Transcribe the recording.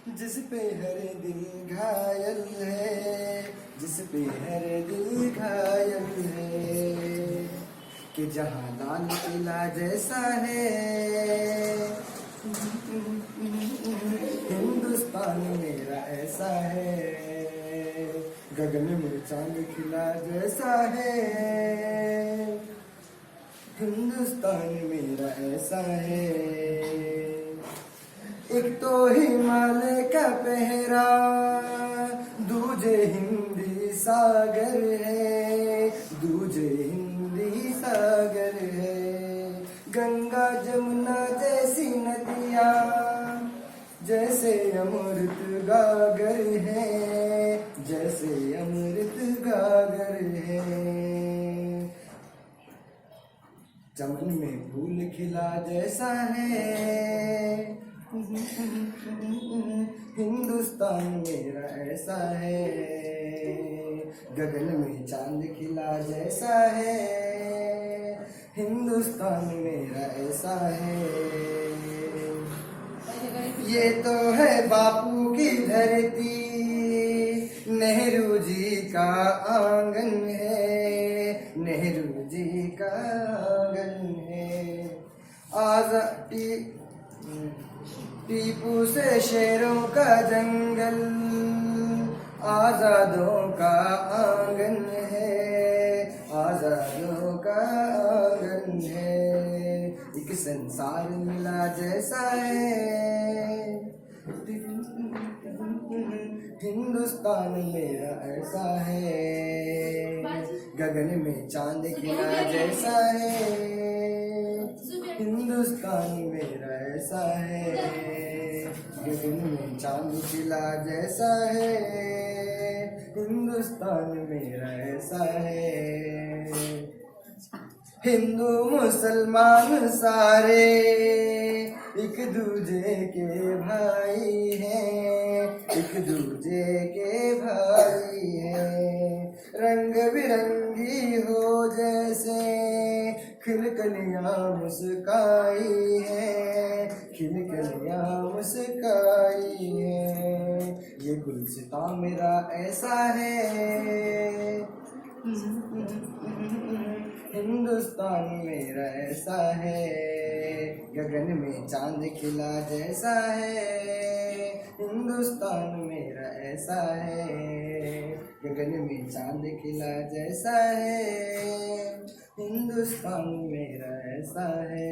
जिस पे हर दिल घायल है, जिस पे हर दिल घायल है, कि जहाँ लाल किला जैसा है हिंदुस्तान मेरा ऐसा है, गगन में चांद खिला जैसा है हिंदुस्तान मेरा ऐसा है। एक तो हिमालय का पहरा, दूजे हिंदी सागर है, दूजे हिंदी सागर है, गंगा जमुना जैसी नदियाँ जैसे अमृत गागर है, जैसे अमृत गागर है, चमन में फूल खिला जैसा है हिंदुस्तान मेरा ऐसा है, गगन में चांद खिला जैसा है हिंदुस्तान मेरा ऐसा है। ये तो है बापू की धरती, नेहरू जी का आंगन है, नेहरू जी का आंगन है। आजादी टीपू से शेरों का जंगल, आजादों का आंगन है, आजादों का आंगन है, एक संसार मिला जैसा है हिंदुस्तान मेरा ऐसा है, गगन में चांद खिला जैसा है हिंदुस्तान मेरा ऐसा है, गगन में चांद खिला जैसा है हिंदुस्तान मेरा ऐसा है। हिंदू मुसलमान सारे एक दूजे के भाई हैं, एक दूजे के भाई हैं, रंग बिरंगी हो जैसे खिलकलियाँ मुस्काई है, खिलकलियाँ मुस्काई है, ये गुलसिता मेरा ऐसा है हिंदुस्तान मेरा ऐसा है, गगन में चांद खिला जैसा है हिंदुस्तान मेरा ऐसा है, गगन में चांद खिला जैसा है हिंदुस्तान मेरा ऐसा है।